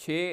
6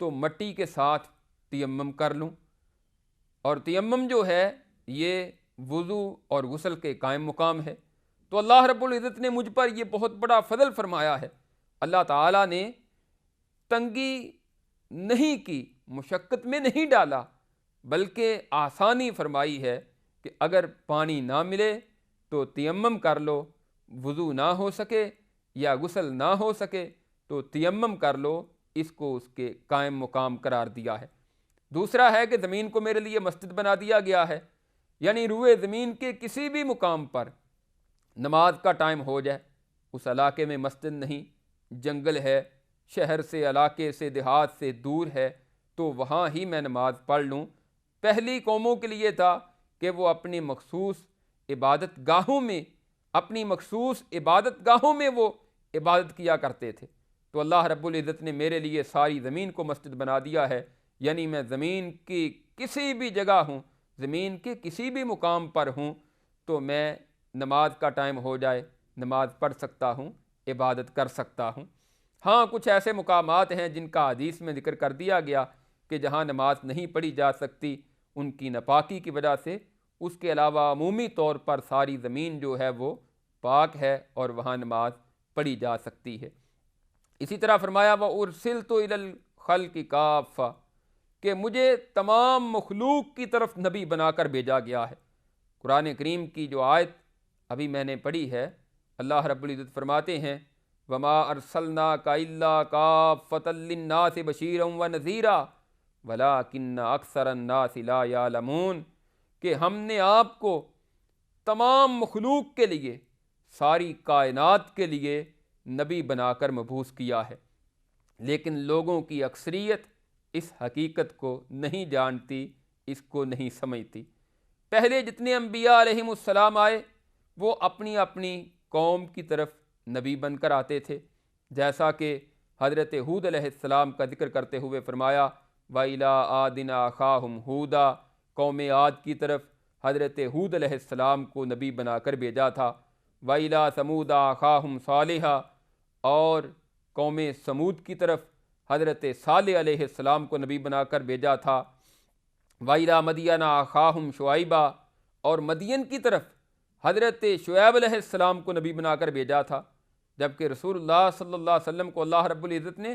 تو مٹی کے ساتھ تیمم کر لوں، اور تیمم جو ہے یہ وضو اور غسل کے قائم مقام ہے۔ تو اللہ رب العزت نے مجھ پر یہ بہت بڑا فضل فرمایا ہے۔ اللہ تعالیٰ نے تنگی نہیں کی، مشقت میں نہیں ڈالا، بلکہ آسانی فرمائی ہے کہ اگر پانی نہ ملے تو تیمم کر لو، وضو نہ ہو سکے یا غسل نہ ہو سکے تو تیمم کر لو، اس کو اس کے قائم مقام قرار دیا ہے۔ دوسرا ہے کہ زمین کو میرے لیے مسجد بنا دیا گیا ہے، یعنی روئے زمین کے کسی بھی مقام پر نماز کا ٹائم ہو جائے، اس علاقے میں مسجد نہیں، جنگل ہے، شہر سے، علاقے سے، دیہات سے دور ہے، تو وہاں ہی میں نماز پڑھ لوں۔ پہلی قوموں کے لیے تھا کہ وہ اپنی مخصوص عبادت گاہوں میں وہ عبادت کیا کرتے تھے، تو اللہ رب العزت نے میرے لیے ساری زمین کو مسجد بنا دیا ہے، یعنی میں زمین کی کسی بھی جگہ ہوں، زمین کے کسی بھی مقام پر ہوں، تو میں نماز کا ٹائم ہو جائے نماز پڑھ سکتا ہوں، عبادت کر سکتا ہوں۔ ہاں، کچھ ایسے مقامات ہیں جن کا حدیث میں ذکر کر دیا گیا کہ جہاں نماز نہیں پڑھی جا سکتی ان کی ناپاکی کی وجہ سے، اس کے علاوہ عمومی طور پر ساری زمین جو ہے وہ پاک ہے اور وہاں نماز پڑھی جا سکتی ہے۔ اسی طرح فرمایا وَأُرْسِلْتُ إِلَى الْخَلْقِ كَافَّةً، کہ مجھے تمام مخلوق کی طرف نبی بنا کر بھیجا گیا ہے۔ قرآن کریم کی جو آیت ابھی میں نے پڑھی ہے، اللہ رب العزت فرماتے ہیں وَمَا أَرْسَلْنَاكَ إِلَّا كَافَّةً لِلنَّاسِ بَشِيرًا وَنَذِيرًا وَلَٰكِنَّ أَكْثَرَ النَّاسِ لَا يَعْلَمُونَ، کہ ہم نے آپ کو تمام مخلوق کے لیے، ساری کائنات کے لیے نبی بنا کر مبعوث کیا ہے، لیکن لوگوں کی اکثریت اس حقیقت کو نہیں جانتی، اس کو نہیں سمجھتی۔ پہلے جتنے انبیاء علیہم السلام آئے وہ اپنی اپنی قوم کی طرف نبی بن کر آتے تھے، جیسا کہ حضرت ہود علیہ السلام کا ذکر کرتے ہوئے فرمایا وَإِلَىٰ عَادٍ أَخَاهُمْ هُودًا، قوم عاد کی طرف حضرت ہود علیہ السلام کو نبی بنا کر بھیجا تھا۔ وَإِلَىٰ ثَمُودَ أَخَاهُمْ صَالِحًا، اور قوم سمود کی طرف حضرت صالح علیہ السلام کو نبی بنا کر بھیجا تھا۔ وَإِلَىٰ مَدْيَنَ أَخَاهُمْ شُعَيْبًا، اور مدین کی طرف حضرت شعیب علیہ السلام کو نبی بنا کر بھیجا تھا، جبکہ رسول اللہ صلی اللہ علیہ وسلم کو اللہ رب العزت نے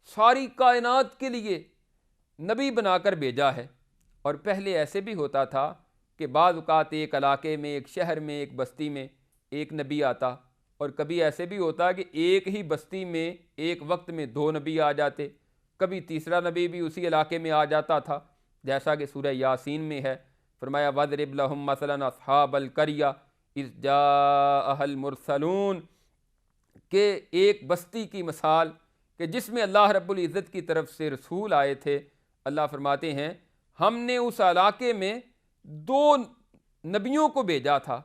ساری کائنات کے لیے نبی بنا کر بھیجا ہے۔ اور پہلے ایسے بھی ہوتا تھا کہ بعض اوقات ایک علاقے میں، ایک شہر میں، ایک بستی میں ایک نبی آتا، اور کبھی ایسے بھی ہوتا کہ ایک ہی بستی میں ایک وقت میں 2 نبی آ جاتے، کبھی تیسرا نبی بھی اسی علاقے میں آ جاتا تھا، جیسا کہ سورہ یاسین میں ہے۔ فرمایا وَاضْرِبْ لَهُم مَثَلًا أَصْحَابَ الْقَرْيَةِ إِذْ جَاءَهَا الْمُرْسَلُونَ، کہ ایک بستی کی مثال کہ جس میں اللہ رب العزت کی طرف سے رسول آئے تھے۔ اللہ فرماتے ہیں ہم نے اس علاقے میں 2 نبیوں کو بھیجا تھا،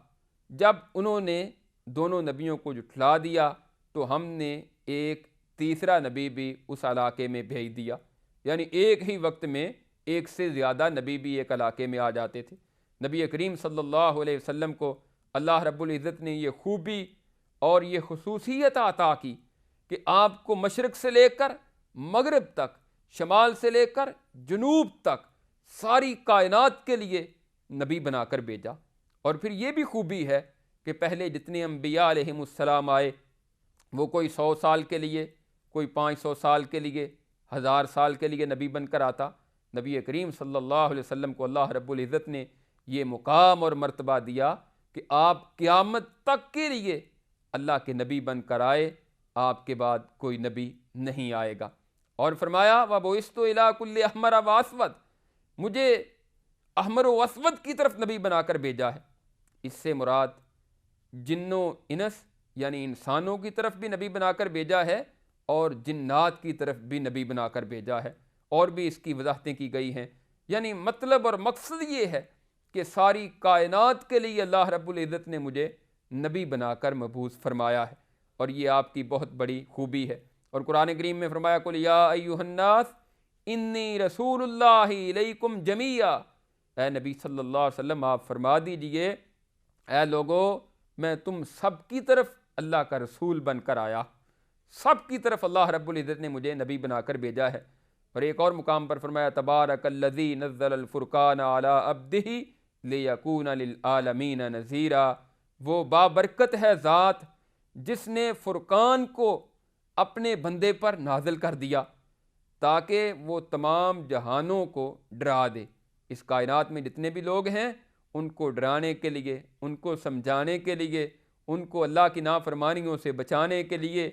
جب انہوں نے دونوں نبیوں کو جھٹلا دیا تو ہم نے ایک تیسرا نبی بھی اس علاقے میں بھیج دیا، یعنی ایک ہی وقت میں ایک سے زیادہ نبی بھی ایک علاقے میں آ جاتے تھے۔ نبی کریم صلی اللہ علیہ وسلم کو اللہ رب العزت نے یہ خوبی اور یہ خصوصیت عطا کی کہ آپ کو مشرق سے لے کر مغرب تک، شمال سے لے کر جنوب تک ساری کائنات کے لیے نبی بنا کر بھیجا۔ اور پھر یہ بھی خوبی ہے کہ پہلے جتنے انبیاء علیہم السلام آئے وہ کوئی 100 سال کے لیے، کوئی 500 سال کے لیے، 1000 سال کے لیے نبی بن کر آتا۔ نبی کریم صلی اللہ علیہ وسلم کو اللہ رب العزت نے یہ مقام اور مرتبہ دیا کہ آپ قیامت تک کے لیے اللہ کے نبی بن کر آئے، آپ کے بعد کوئی نبی نہیں آئے گا۔ اور فرمایا وَبُعِثْتُ إِلَىٰ كُلِّ أَحْمَرَ وَأَسْوَدَ، مجھے احمر و اسود کی طرف نبی بنا کر بھیجا ہے۔ اس سے مراد جن و انس یعنی انسانوں کی طرف بھی نبی بنا کر بھیجا ہے اور جنات کی طرف بھی نبی بنا کر بھیجا ہے، اور بھی اس کی وضاحتیں کی گئی ہیں۔ یعنی مطلب اور مقصد یہ ہے کہ ساری کائنات کے لیے اللہ رب العزت نے مجھے نبی بنا کر مبعوث فرمایا ہے، اور یہ آپ کی بہت بڑی خوبی ہے۔ اور قرآن کریم میں فرمایا قُلْ يَا أَيُّهَا النَّاسُ إِنِّي رَسُولُ اللَّهِ إِلَيْكُمْ جَمِيعًا، اے نبی صلی اللہ علیہ وسلم آپ فرما دیجئے اے لوگو میں تم سب کی طرف اللہ کا رسول بن کر آیا، سب کی طرف اللہ رب العزت نے مجھے نبی بنا کر بھیجا ہے۔ اور ایک اور مقام پر فرمایا تبارک الذی نزل الفرقان علی عبدہ لیکون للعالمین نذیرا، وہ بابرکت ہے ذات جس نے فرقان کو اپنے بندے پر نازل کر دیا تاکہ وہ تمام جہانوں کو ڈرا دے۔ اس کائنات میں جتنے بھی لوگ ہیں ان کو ڈرانے کے لیے، ان کو سمجھانے کے لیے، ان کو اللہ کی نافرمانیوں سے بچانے کے لیے،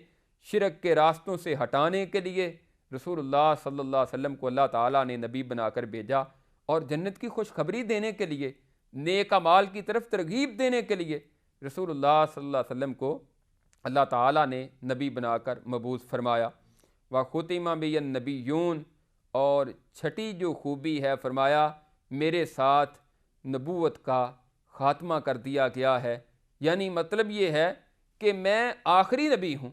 شرک کے راستوں سے ہٹانے کے لیے رسول اللہ صلی اللہ علیہ وسلم کو اللہ تعالیٰ نے نبی بنا کر بھیجا، اور جنت کی خوشخبری دینے کے لیے، نیک اعمال کی طرف ترغیب دینے کے لیے رسول اللہ صلی اللہ علیہ وسلم کو اللہ تعالیٰ نے نبی بنا کر مبعوث فرمایا۔ وَخُتِمَ بِهِ النَّبِيُّونَ، اور چھٹی جو خوبی ہے فرمایا میرے ساتھ نبوت کا خاتمہ کر دیا گیا ہے، یعنی مطلب یہ ہے کہ میں آخری نبی ہوں،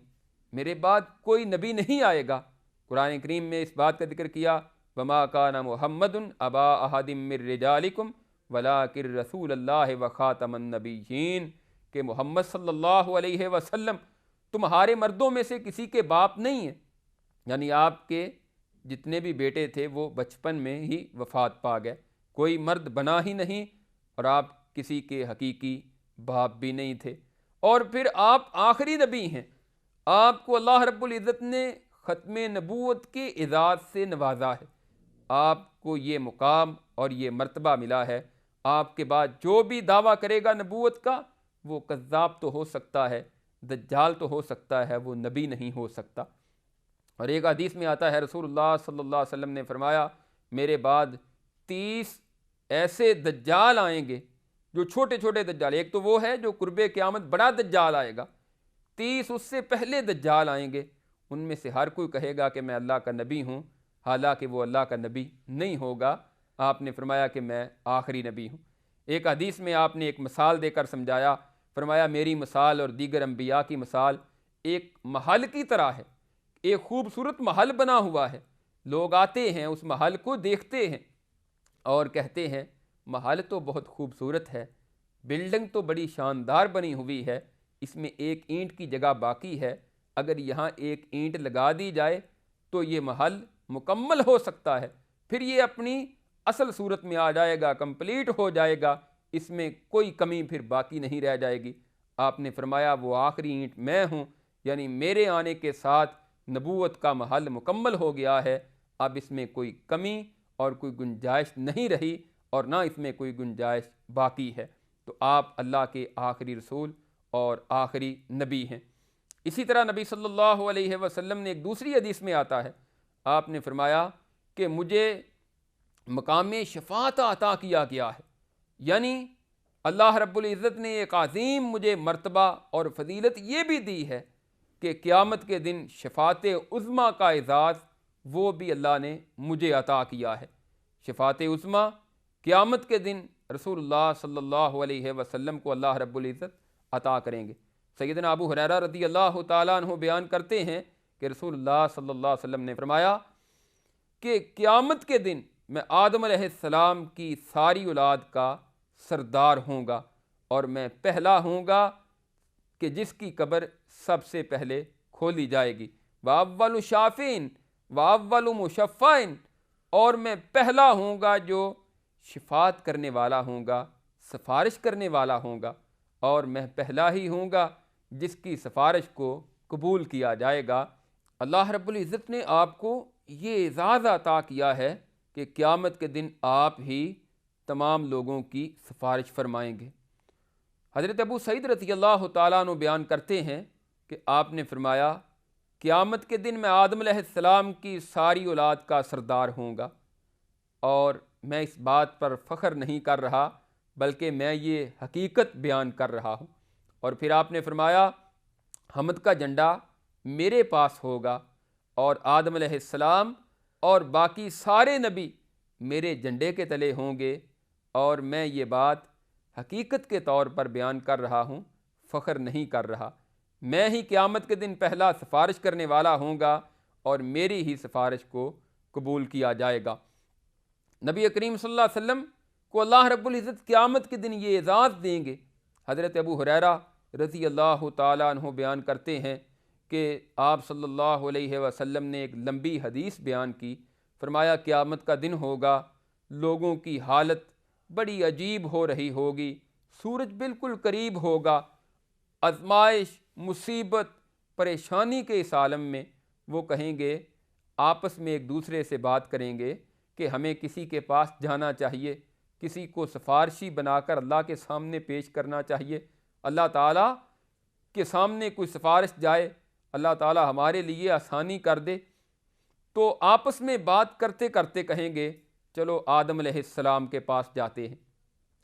میرے بعد کوئی نبی نہیں آئے گا۔ قرآن کریم میں اس بات کا ذکر کیا وَمَا كَانَ مُحَمَّدٌ أَبَا أَحَدٍ مِّن رِّجَالِكُمْ وَلَٰكِن رَّسُولَ اللَّهِ وَخَاتَمَ النَّبِيِّينَ، کہ محمد صلی اللہ علیہ وسلم تمہارے مردوں میں سے کسی کے باپ نہیں ہیں، یعنی آپ کے جتنے بھی بیٹے تھے وہ بچپن میں ہی وفات پا گئے، کوئی مرد بنا ہی نہیں، اور آپ کسی کے حقیقی باپ بھی نہیں تھے، اور پھر آپ آخری نبی ہیں۔ آپ کو اللہ رب العزت نے ختم نبوت کے اعزاز سے نوازا ہے، آپ کو یہ مقام اور یہ مرتبہ ملا ہے۔ آپ کے بعد جو بھی دعویٰ کرے گا نبوت کا وہ کذاب تو ہو سکتا ہے، دجال تو ہو سکتا ہے، وہ نبی نہیں ہو سکتا۔ اور ایک حدیث میں آتا ہے رسول اللہ صلی اللہ علیہ وسلم نے فرمایا میرے بعد 30 ایسے دجال آئیں گے جو چھوٹے چھوٹے دجال، ایک تو وہ ہے جو قرب قیامت بڑا دجال آئے گا، 30 اس سے پہلے دجال آئیں گے، ان میں سے ہر کوئی کہے گا کہ میں اللہ کا نبی ہوں، حالانکہ وہ اللہ کا نبی نہیں ہوگا۔ آپ نے فرمایا کہ میں آخری نبی ہوں۔ ایک حدیث میں آپ نے ایک مثال دے کر سمجھایا، فرمایا میری مثال اور دیگر انبیاء کی مثال ایک محل کی طرح ہے، ایک خوبصورت محل بنا ہوا ہے، لوگ آتے ہیں اس محل کو دیکھتے ہیں اور کہتے ہیں محل تو بہت خوبصورت ہے، بلڈنگ تو بڑی شاندار بنی ہوئی ہے، اس میں ایک اینٹ کی جگہ باقی ہے، اگر یہاں ایک اینٹ لگا دی جائے تو یہ محل مکمل ہو سکتا ہے، پھر یہ اپنی اصل صورت میں آ جائے گا، کمپلیٹ ہو جائے گا، اس میں کوئی کمی پھر باقی نہیں رہ جائے گی۔ آپ نے فرمایا وہ آخری اینٹ میں ہوں، یعنی میرے آنے کے ساتھ نبوت کا محل مکمل ہو گیا ہے، اب اس میں کوئی کمی اور کوئی گنجائش نہیں رہی، اور نہ اس میں کوئی گنجائش باقی ہے۔ تو آپ اللہ کے آخری رسول اور آخری نبی ہیں۔ اسی طرح نبی صلی اللہ علیہ وسلم نے ایک دوسری حدیث میں آتا ہے، آپ نے فرمایا کہ مجھے مقام شفاعت عطا کیا گیا ہے، یعنی اللہ رب العزت نے ایک عظیم مجھے مرتبہ اور فضیلت یہ بھی دی ہے کہ قیامت کے دن شفاعت عظمیٰ کا اعزاز وہ بھی اللہ نے مجھے عطا کیا ہے۔ شفاعت عظمیٰ قیامت کے دن رسول اللہ صلی اللہ علیہ وسلم کو اللہ رب العزت عطا کریں گے۔ سیدنا ابو ہریرہ رضی اللہ تعالیٰ عنہ بیان کرتے ہیں کہ رسول اللہ صلی اللہ علیہ وسلم نے فرمایا کہ قیامت کے دن میں آدم علیہ السلام کی ساری اولاد کا سردار ہوں گا، اور میں پہلا ہوں گا کہ جس کی قبر سب سے پہلے کھولی جائے گی، وَأَوَّلُ شَافِعٍ وَأَوَّلُ مُشَفَّعٍ، اور میں پہلا ہوں گا جو شفاعت کرنے والا ہوں گا، سفارش کرنے والا ہوں گا، اور میں پہلا ہی ہوں گا جس کی سفارش کو قبول کیا جائے گا۔ اللہ رب العزت نے آپ کو یہ اعزاز عطا کیا ہے کہ قیامت کے دن آپ ہی تمام لوگوں کی سفارش فرمائیں گے۔ حضرت ابو سعید رضی اللہ تعالیٰ عنہ بیان کرتے ہیں کہ آپ نے فرمایا قیامت کے دن میں آدم علیہ السلام کی ساری اولاد کا سردار ہوں گا، اور میں اس بات پر فخر نہیں کر رہا بلکہ میں یہ حقیقت بیان کر رہا ہوں۔ اور پھر آپ نے فرمایا حمد کا جھنڈا میرے پاس ہوگا، اور آدم علیہ السلام اور باقی سارے نبی میرے جھنڈے کے تلے ہوں گے، اور میں یہ بات حقیقت کے طور پر بیان کر رہا ہوں، فخر نہیں کر رہا۔ میں ہی قیامت کے دن پہلا سفارش کرنے والا ہوں گا، اور میری ہی سفارش کو قبول کیا جائے گا۔ نبی کریم صلی اللہ علیہ وسلم کو اللہ رب العزت قیامت کے دن یہ اعزاز دیں گے۔ حضرت ابو ہریرہ رضی اللہ تعالیٰ عنہ بیان کرتے ہیں کہ آپ صلی اللہ علیہ وسلم نے ایک لمبی حدیث بیان کی، فرمایا قیامت کا دن ہوگا، لوگوں کی حالت بڑی عجیب ہو رہی ہوگی، سورج بالکل قریب ہوگا، آزمائش، مصیبت، پریشانی کے اس عالم میں وہ کہیں گے، آپس میں ایک دوسرے سے بات کریں گے کہ ہمیں کسی کے پاس جانا چاہیے، کسی کو سفارشی بنا کر اللہ کے سامنے پیش کرنا چاہیے، اللہ تعالیٰ کے سامنے کوئی سفارش جائے، اللہ تعالیٰ ہمارے لیے آسانی کر دے۔ تو آپس میں بات کرتے کرتے کہیں گے چلو آدم علیہ السلام کے پاس جاتے ہیں۔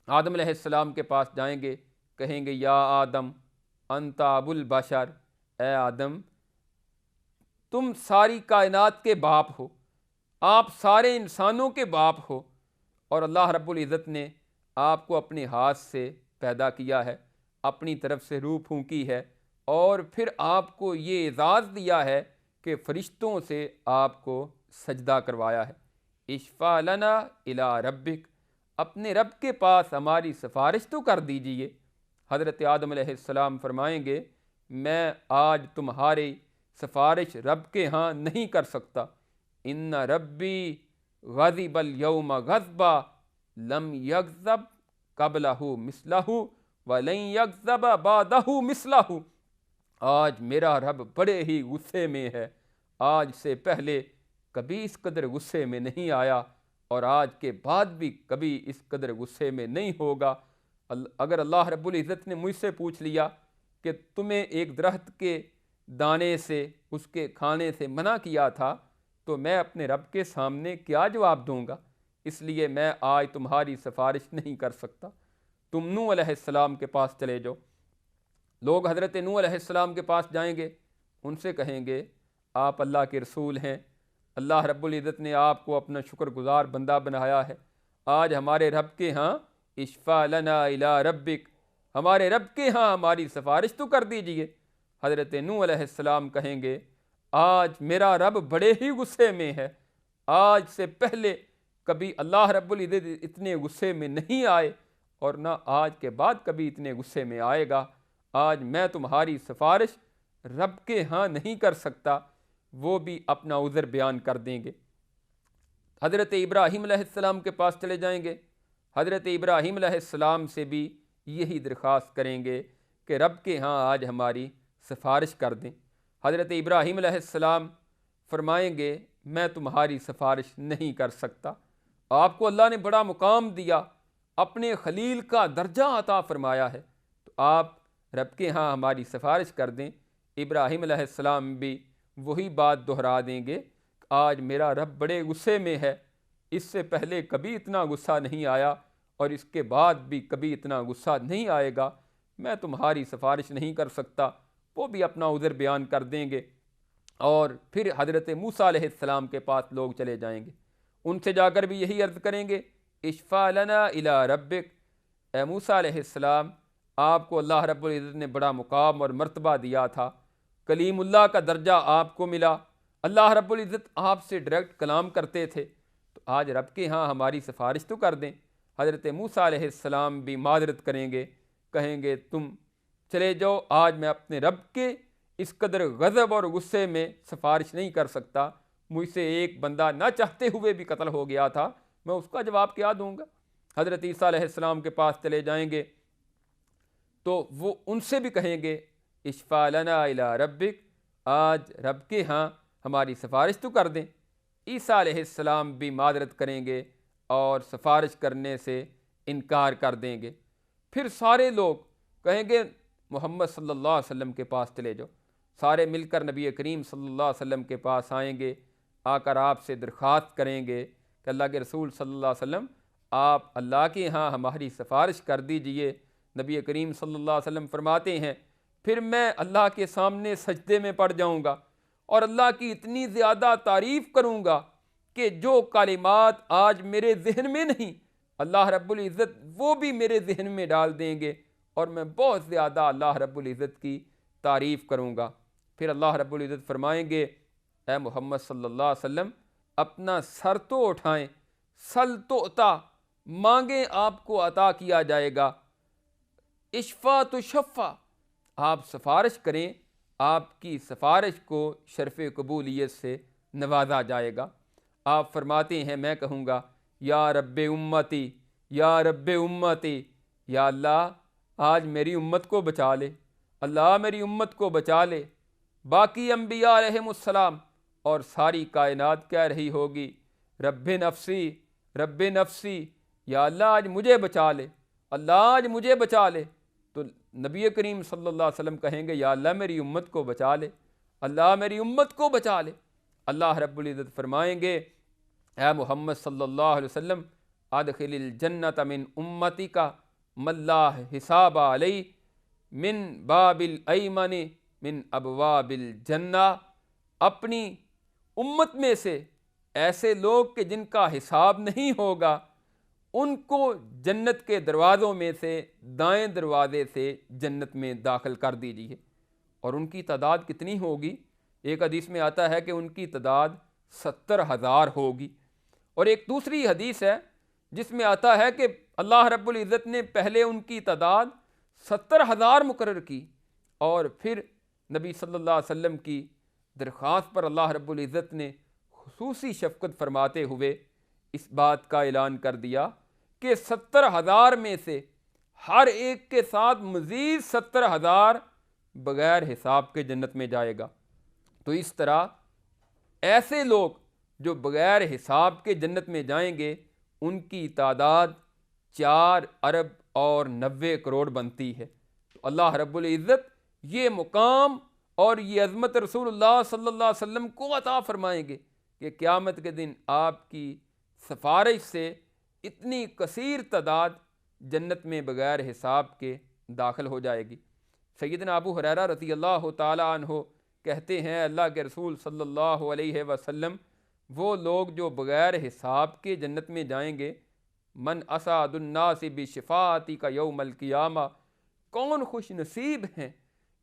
آدم علیہ السلام کے پاس جائیں گے، کہیں گے یا آدم انت ابو البشر، اے آدم تم ساری کائنات کے باپ ہو، آپ سارے انسانوں کے باپ ہو، اور اللہ رب العزت نے آپ کو اپنے ہاتھ سے پیدا کیا ہے، اپنی طرف سے روح پھونکی ہے، اور پھر آپ کو یہ اعزاز دیا ہے کہ فرشتوں سے آپ کو سجدہ کروایا ہے۔ اشفع لنا الی ربک، اپنے رب کے پاس ہماری سفارش تو کر دیجئے۔ حضرت آدم علیہ السلام فرمائیں گے میں آج تمہاری سفارش رب کے ہاں نہیں کر سکتا، ان ربی غضب الیوم غضبا لم یغضب قبلہ مثلہ ولن یغضب بعدہ مثلہ، آج میرا رب بڑے ہی غصے میں ہے، آج سے پہلے کبھی اس قدر غصے میں نہیں آیا، اور آج کے بعد بھی کبھی اس قدر غصے میں نہیں ہوگا۔ اگر اللہ رب العزت نے مجھ سے پوچھ لیا کہ تمہیں ایک درخت کے دانے سے، اس کے کھانے سے منع کیا تھا، تو میں اپنے رب کے سامنے کیا جواب دوں گا؟ اس لیے میں آج تمہاری سفارش نہیں کر سکتا۔ تم نوح علیہ السلام کے پاس چلے جاؤ۔ لوگ حضرت نوح علیہ السلام کے پاس جائیں گے، ان سے کہیں گے آپ اللہ کے رسول ہیں، اللہ رب العزت نے آپ کو اپنا شکر گزار بندہ بنایا ہے، آج ہمارے رب کے ہاں اشفع لنا الی ربک، ہمارے رب کے ہاں ہماری سفارش تو کر دیجئے۔ حضرت نوح علیہ السلام کہیں گے آج میرا رب بڑے ہی غصے میں ہے، آج سے پہلے کبھی اللہ رب العزت اتنے غصے میں نہیں آئے، اور نہ آج کے بعد کبھی اتنے غصے میں آئے گا، آج میں تمہاری سفارش رب کے ہاں نہیں کر سکتا۔ وہ بھی اپنا عذر بیان کر دیں گے۔ حضرت ابراہیم علیہ السلام کے پاس چلے جائیں گے، حضرت ابراہیم علیہ السلام سے بھی یہی درخواست کریں گے کہ رب کے ہاں آج ہماری سفارش کر دیں۔ حضرت ابراہیم علیہ السلام فرمائیں گے میں تمہاری سفارش نہیں کر سکتا، آپ کو اللہ نے بڑا مقام دیا، اپنے خلیل کا درجہ عطا فرمایا ہے، تو آپ رب کے ہاں ہماری سفارش کر دیں۔ ابراہیم علیہ السلام بھی وہی بات دہرا دیں گے آج میرا رب بڑے غصے میں ہے، اس سے پہلے کبھی اتنا غصہ نہیں آیا، اور اس کے بعد بھی کبھی اتنا غصہ نہیں آئے گا، میں تمہاری سفارش نہیں کر سکتا۔ وہ بھی اپنا عذر بیان کر دیں گے، اور پھر حضرت موسیٰ علیہ السلام کے پاس لوگ چلے جائیں گے، ان سے جا کر بھی یہی عرض کریں گے اشفع لنا الی ربک، اے موسیٰ علیہ السلام آپ کو اللہ رب العزت نے بڑا مقام اور مرتبہ دیا تھا، کلیم اللہ کا درجہ آپ کو ملا، اللہ رب العزت آپ سے ڈائریکٹ کلام کرتے تھے، تو آج رب کے ہاں ہماری سفارش تو کر دیں۔ حضرت موسیٰ علیہ السلام بھی معذرت کریں گے، کہیں گے تم چلے جاؤ، آج میں اپنے رب کے اس قدر غضب اور غصے میں سفارش نہیں کر سکتا، مجھ سے ایک بندہ نہ چاہتے ہوئے بھی قتل ہو گیا تھا، میں اس کا جواب کیا دوں گا؟ حضرت عیسیٰ علیہ السلام کے پاس چلے جائیں گے، تو وہ ان سے بھی کہیں گے اشفع لنا الی ربک، آج رب کے ہاں ہماری سفارش تو کر دیں۔ عیسیٰ علیہ السلام بھی معذرت کریں گے اور سفارش کرنے سے انکار کر دیں گے۔ پھر سارے لوگ کہیں گے محمد صلی اللہ علیہ وسلم کے پاس چلے جاؤ، سارے مل کر نبی کریم صلی اللہ علیہ وسلم کے پاس آئیں گے، آ کر آپ سے درخواست کریں گے کہ اللہ کے رسول صلی اللہ علیہ وسلم آپ اللہ کے ہاں ہماری سفارش کر دیجئے۔ نبی کریم صلی اللہ علیہ وسلم فرماتے ہیں پھر میں اللہ کے سامنے سجدے میں پڑ جاؤں گا اور اللہ کی اتنی زیادہ تعریف کروں گا کہ جو کلمات آج میرے ذہن میں نہیں، اللہ رب العزت وہ بھی میرے ذہن میں ڈال دیں گے، اور میں بہت زیادہ اللہ رب العزت کی تعریف کروں گا۔ پھر اللہ رب العزت فرمائیں گے اے محمد صلی اللہ علیہ وسلم اپنا سر تو اٹھائیں، سل تو عطا، مانگیں آپ کو عطا کیا جائے گا، اشفا تو شفا، آپ سفارش کریں، آپ کی سفارش کو شرف قبولیت سے نوازا جائے گا۔ آپ فرماتے ہیں میں کہوں گا یا رب امتی یا رب امتی، یا اللہ آج میری امت کو بچا لے، اللہ میری امت کو بچا لے۔ باقی انبیاء علیہم السلام اور ساری کائنات کہہ رہی ہوگی رب نفسی رب نفسی، یا اللہ آج مجھے بچا لے، اللہ آج مجھے بچا لے۔ تو نبی کریم صلی اللہ علیہ وسلم کہیں گے یا اللہ میری امت کو بچا لے، اللہ میری امت کو بچا لے۔ اللہ رب العزت فرمائیں گے اے محمد صلی اللہ علیہ وسلم ادخل الجنت من امتی کا من لا حساب علی من باب الایمن من ابواب الجنہ، اپنی امت میں سے ایسے لوگ کہ جن کا حساب نہیں ہوگا ان کو جنت کے دروازوں میں سے دائیں دروازے سے جنت میں داخل کر دیجیے۔ اور ان کی تعداد کتنی ہوگی؟ ایک حدیث میں آتا ہے کہ ان کی تعداد 70,000 ہوگی، اور ایک دوسری حدیث ہے جس میں آتا ہے کہ اللہ رب العزت نے پہلے ان کی تعداد 70,000 مقرر کی، اور پھر نبی صلی اللہ علیہ وسلم کی درخواست پر اللہ رب العزت نے خصوصی شفقت فرماتے ہوئے اس بات کا اعلان کر دیا کہ 70,000 میں سے ہر ایک کے ساتھ مزید 70,000 بغیر حساب کے جنت میں جائے گا۔ تو اس طرح ایسے لوگ جو بغیر حساب کے جنت میں جائیں گے ان کی تعداد 4 ارب اور 90 کروڑ بنتی ہے۔ تو اللہ رب العزت یہ مقام اور یہ عظمت رسول اللہ صلی اللہ علیہ وسلم کو عطا فرمائیں گے کہ قیامت کے دن آپ کی سفارش سے اتنی کثیر تعداد جنت میں بغیر حساب کے داخل ہو جائے گی۔ سیدنا ابو ہریرہ رضی اللہ تعالی عنہ کہتے ہیں اللہ کے رسول صلی اللہ علیہ وسلم وہ لوگ جو بغیر حساب کے جنت میں جائیں گے، من اسعد الناس بشفاعتی کا یوم القیامہ، کون خوش نصیب ہیں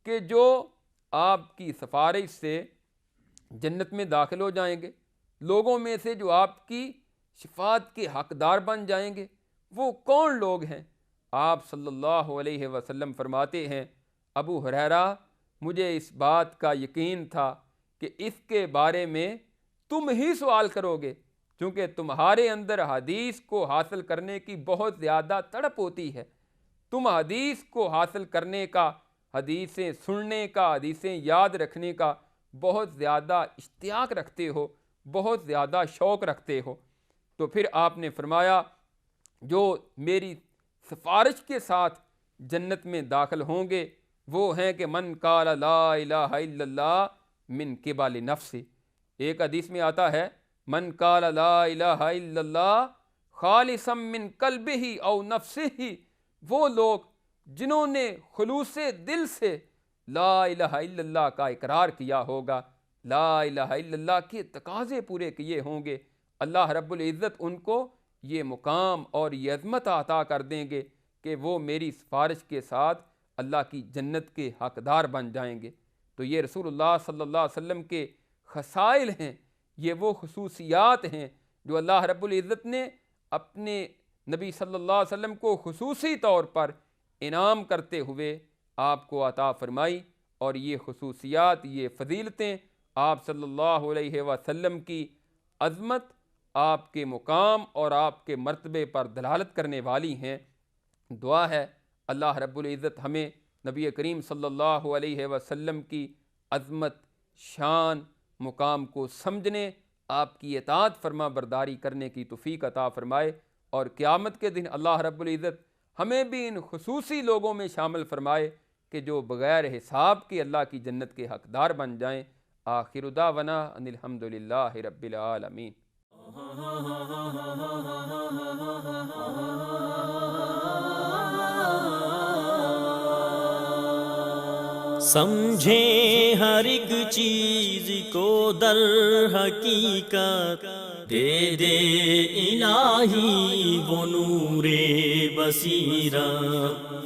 کہ جو آپ کی سفارش سے جنت میں داخل ہو جائیں گے، لوگوں میں سے جو آپ کی شفاعت کے حقدار بن جائیں گے، وہ کون لوگ ہیں؟ آپ صلی اللہ علیہ وسلم فرماتے ہیں ابو ہریرہ مجھے اس بات کا یقین تھا کہ اس کے بارے میں تم ہی سوال کرو گے، کیونکہ تمہارے اندر حدیث کو حاصل کرنے کی بہت زیادہ تڑپ ہوتی ہے، تم حدیث کو حاصل کرنے کا، حدیثیں سننے کا، حدیثیں یاد رکھنے کا بہت زیادہ اشتیاق رکھتے ہو، بہت زیادہ شوق رکھتے ہو۔ تو پھر آپ نے فرمایا جو میری سفارش کے ساتھ جنت میں داخل ہوں گے وہ ہیں کہ من قال لا الہ الا اللہ من قبل نفسی۔ ایک حدیث میں آتا ہے من قال لا الہ الا اللہ خالصا من قلبہ او نفسہ، وہ لوگ جنہوں نے خلوص دل سے لا الہ الا اللہ کا اقرار کیا ہوگا، لا الہ الا اللہ کے تقاضے پورے کیے ہوں گے، اللہ رب العزت ان کو یہ مقام اور یہ عظمت عطا کر دیں گے کہ وہ میری سفارش کے ساتھ اللہ کی جنت کے حقدار بن جائیں گے۔ تو یہ رسول اللہ صلی اللہ علیہ وسلم کے خصائل ہیں، یہ وہ خصوصیات ہیں جو اللہ رب العزت نے اپنے نبی صلی اللہ علیہ وسلم کو خصوصی طور پر انعام کرتے ہوئے آپ کو عطا فرمائی، اور یہ خصوصیات، یہ فضیلتیں آپ صلی اللہ علیہ وسلم کی عظمت، آپ کے مقام اور آپ کے مرتبے پر دلالت کرنے والی ہیں۔ دعا ہے اللہ رب العزت ہمیں نبی کریم صلی اللہ علیہ وسلم کی عظمت، شان، مقام کو سمجھنے، آپ کی اطاعت فرما برداری کرنے کی توفیق عطا فرمائے، اور قیامت کے دن اللہ رب العزت ہمیں بھی ان خصوصی لوگوں میں شامل فرمائے کہ جو بغیر حساب کے اللہ کی جنت کے حقدار بن جائیں۔ آخر دعوانا ان الحمدللہ رب العالمین۔ سمجھیں ہر ایک چیز کو در حقیقت، دے دے الہی وہ نور بصیرت۔